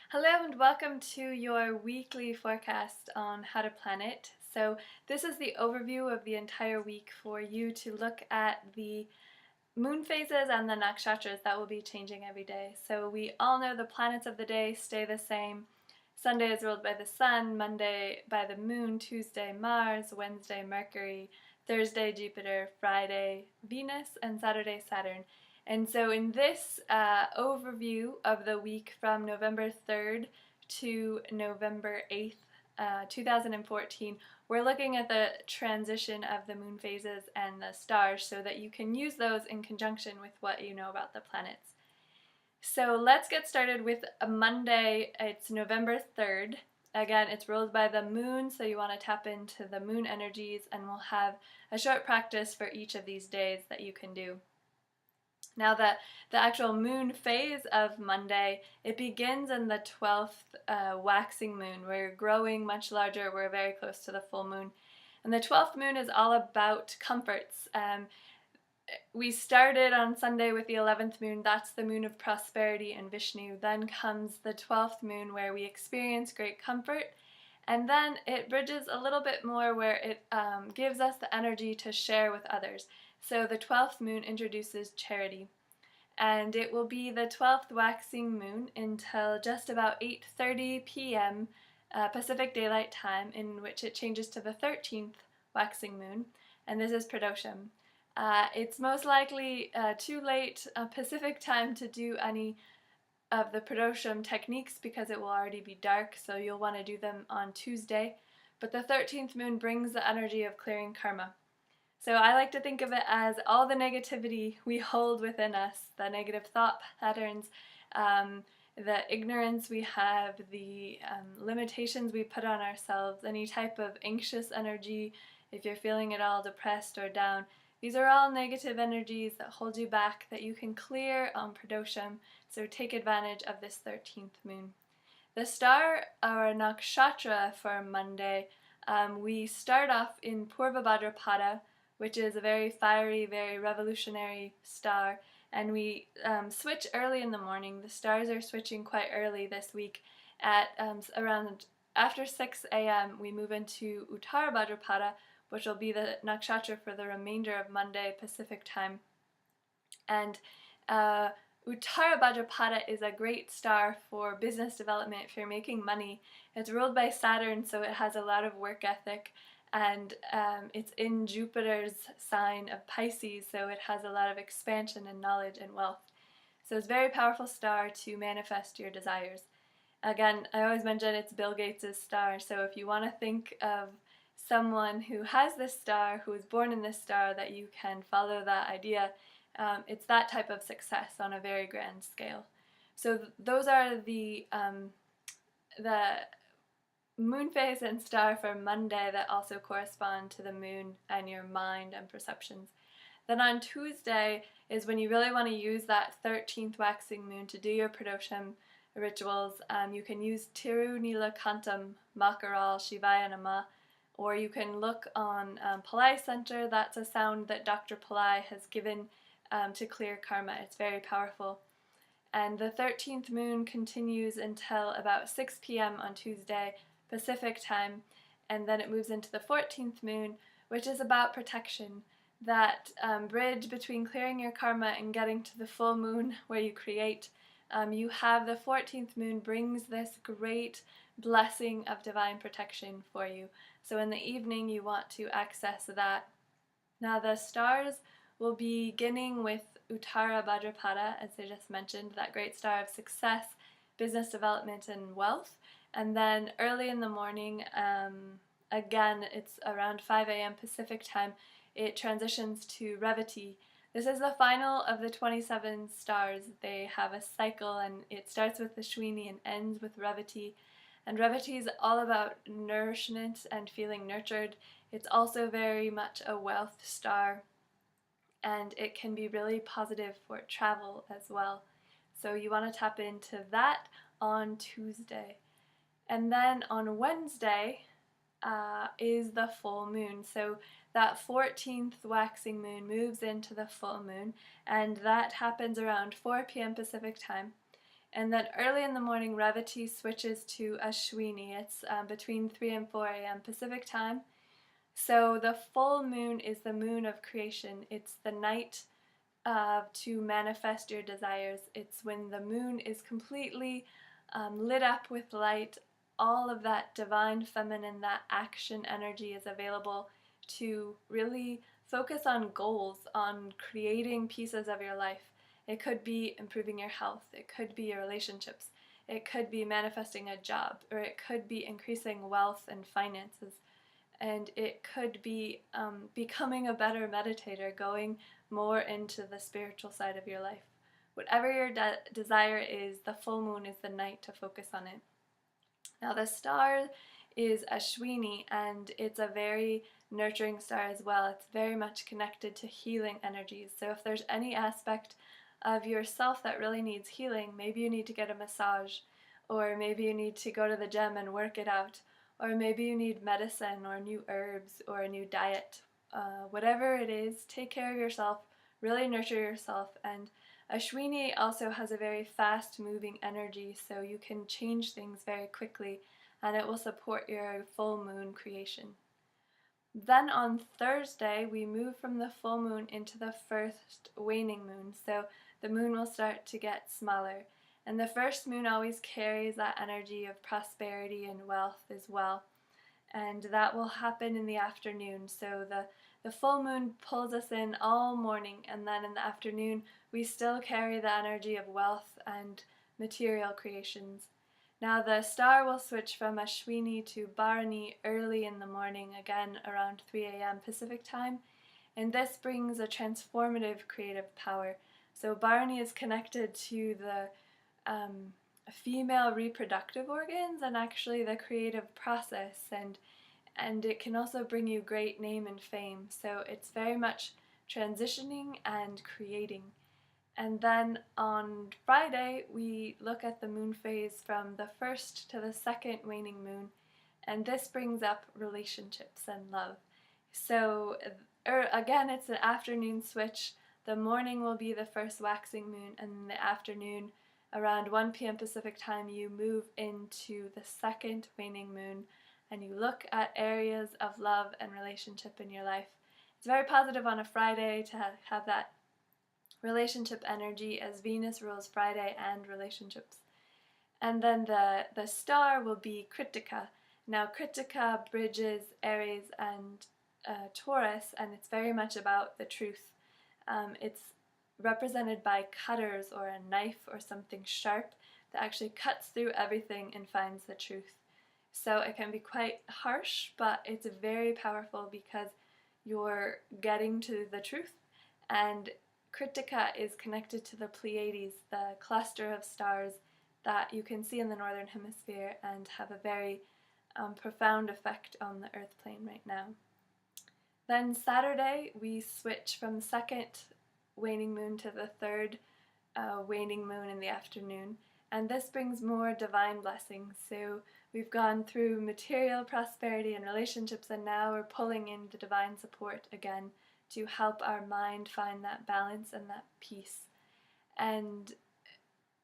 Hello and welcome to your weekly forecast on how to planet. So this is the overview of the entire week for you to look at the moon phases and the nakshatras that will be changing every day. So we all know the planets of the day stay the same. Sunday is ruled by the sun, Monday by the moon, Tuesday Mars, Wednesday Mercury, Thursday Jupiter, Friday Venus, and Saturday Saturn. And so in this overview of the week from November 3rd to November 8th, 2014, we're looking at the transition of the moon phases and the stars so that you can use those in conjunction with what you know about the planets. So let's get started with a Monday. It's November 3rd. Again, it's ruled by the moon, so you want to tap into the moon energies, and we'll have a short practice for each of these days that you can do. Now the actual moon phase of Monday, it begins in the 12th waxing moon. We're growing much larger, we're very close to the full moon. And the 12th moon is all about comforts. We started on Sunday with the 11th moon, that's the moon of prosperity and Vishnu. Then comes the 12th moon where we experience great comfort. And then it bridges a little bit more where it gives us the energy to share with others. So the 12th moon introduces charity. And it will be the 12th waxing moon until just about 8:30 p.m. Pacific Daylight Time, in which it changes to the 13th waxing moon, and this is Pradosham. It's most likely too late Pacific time to do any of the Pradosham techniques because it will already be dark, so you'll want to do them on Tuesday. But the 13th moon brings the energy of clearing karma. So I like to think of it as all the negativity we hold within us, the negative thought patterns, the ignorance we have, the limitations we put on ourselves, any type of anxious energy, if you're feeling at all depressed or down. These are all negative energies that hold you back that you can clear on Pradosham, so take advantage of this 13th moon. The star, or nakshatra for Monday, we start off in Purva Bhadrapada, which is a very fiery, very revolutionary star, and we switch early in the morning. The stars are switching quite early this week. At around after 6 a.m. we move into Uttara Bhadrapada, which will be the nakshatra for the remainder of Monday Pacific time. And Uttara Bhadrapada is a great star for business development if you're making money. It's ruled by Saturn, so it has a lot of work ethic, and it's in Jupiter's sign of Pisces, so it has a lot of expansion and knowledge and wealth. So it's a very powerful star to manifest your desires. Again, I always mention it's Bill Gates' star, so if you want to think of someone who has this star, who was born in this star, that you can follow that idea, it's that type of success on a very grand scale. So those are the moon phase and star for Monday that also correspond to the moon and your mind and perceptions. Then on Tuesday is when you really want to use that 13th waxing moon to do your Pradosham rituals. You can use Tirunilakantam, Makaral, Shivaya Nama, or you can look on Pillai Center. That's a sound that Dr. Pillai has given to clear karma. It's very powerful. And the 13th moon continues until about 6 p.m. on Tuesday Pacific time, and then it moves into the 14th moon, which is about protection, that bridge between clearing your karma and getting to the full moon where you create. You have the 14th moon brings this great blessing of divine protection for you. So in the evening you want to access that. Now the stars will be beginning with Uttara Bhadrapada, as I just mentioned, that great star of success, business development, and wealth. And then early in the morning, again, it's around 5 a.m. Pacific time, it transitions to Revati. This is the final of the 27 stars. They have a cycle, and it starts with the Shwini and ends with Revati. And Revati is all about nourishment and feeling nurtured. It's also very much a wealth star, and it can be really positive for travel as well. So you want to tap into that on Tuesday. And then on Wednesday is the full moon. So that 14th waxing moon moves into the full moon, and that happens around 4 p.m. Pacific time. And then early in the morning, Revati switches to Ashwini. It's between 3 and 4 a.m. Pacific time. So the full moon is the moon of creation. It's the night to manifest your desires. It's when the moon is completely lit up with light. All of that divine feminine, that action energy is available to really focus on goals, on creating pieces of your life. It could be improving your health, it could be your relationships, it could be manifesting a job, or it could be increasing wealth and finances, and it could be becoming a better meditator, going more into the spiritual side of your life. Whatever your desire is, the full moon is the night to focus on it. Now, the star is Ashwini, and it's a very nurturing star as well. It's very much connected to healing energies. So if there's any aspect of yourself that really needs healing, maybe you need to get a massage, or maybe you need to go to the gym and work it out, or maybe you need medicine or new herbs or a new diet. Whatever it is, take care of yourself, really nurture yourself. And Ashwini also has a very fast moving energy, so you can change things very quickly, and it will support your full moon creation. Then on Thursday, we move from the full moon into the first waning moon, so the moon will start to get smaller. And the first moon always carries that energy of prosperity and wealth as well. And that will happen in the afternoon. So the full moon pulls us in all morning, and then in the afternoon we still carry the energy of wealth and material creations. Now the star will switch from Ashwini to Bharani early in the morning, again around 3 a.m. Pacific time, and this brings a transformative creative power. So Bharani is connected to the female reproductive organs and actually the creative process, and it can also bring you great name and fame. So it's very much transitioning and creating. And then on Friday, we look at the moon phase from the first to the second waning moon, and this brings up relationships and love. So again, it's an afternoon switch. The morning will be the first waxing moon, and in the afternoon, around 1 p.m. Pacific time, you move into the second waning moon, and you look at areas of love and relationship in your life. It's very positive on a Friday to have that relationship energy, as Venus rules Friday and relationships. And then the star will be Kritika. Now Kritika bridges Aries and Taurus, and it's very much about the truth. It's represented by cutters or a knife or something sharp that actually cuts through everything and finds the truth. So it can be quite harsh, but it's very powerful because you're getting to the truth. And Kritika is connected to the Pleiades, the cluster of stars that you can see in the northern hemisphere and have a very profound effect on the earth plane right now. Then Saturday, we switch from the second waning moon to the third waning moon in the afternoon, and this brings more divine blessings. So we've gone through material prosperity and relationships, and now we're pulling in the divine support again to help our mind find that balance and that peace. And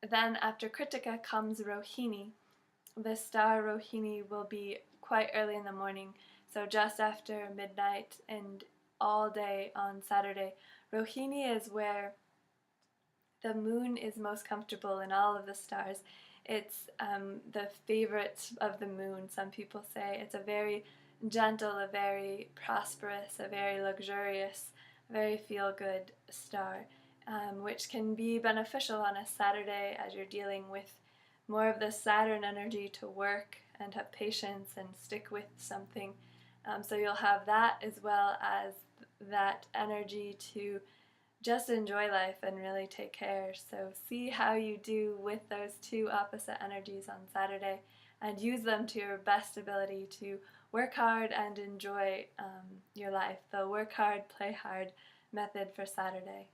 then after Kritika comes Rohini. The star Rohini will be quite early in the morning, so just after midnight and all day on Saturday. Rohini is where the moon is most comfortable in all of the stars. It's the favorite of the moon, some people say. It's a very gentle, a very prosperous, a very luxurious, a very feel-good star, which can be beneficial on a Saturday as you're dealing with more of the Saturn energy to work and have patience and stick with something. So you'll have that as well as that energy to just enjoy life and really take care. So see how you do with those two opposite energies on Saturday and use them to your best ability to work hard and enjoy your life. The work hard, play hard method for Saturday.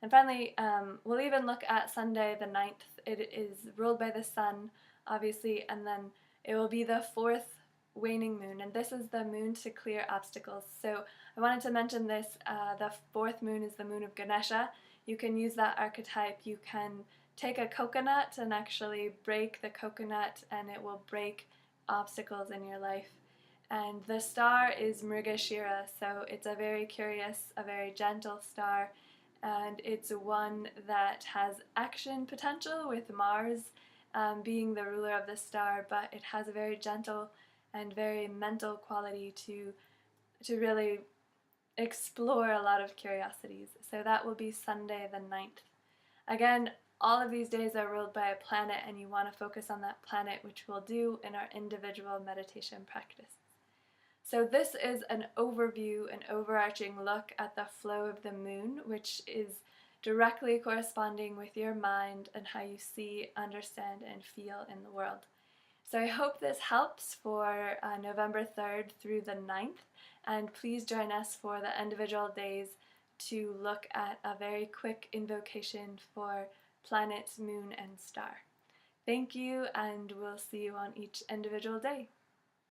And finally, we'll even look at Sunday the 9th. It is ruled by the sun, obviously, and then it will be the fourth waning moon, and this is the moon to clear obstacles. So I wanted to mention this, the fourth moon is the moon of Ganesha. You can use that archetype, you can take a coconut and actually break the coconut, and it will break obstacles in your life. And the star is Mrigashira, so it's a very curious, a very gentle star, and it's one that has action potential with Mars being the ruler of the star, but it has a very gentle and very mental quality to really explore a lot of curiosities. So that will be Sunday the 9th. Again, all of these days are ruled by a planet, and you want to focus on that planet, which we'll do in our individual meditation practice. So this is an overview, an overarching look at the flow of the moon, which is directly corresponding with your mind and how you see, understand, and feel in the world. So I hope this helps for November 3rd through the 9th, and please join us for the individual days to look at a very quick invocation for planet, moon, and star. Thank you, and we'll see you on each individual day.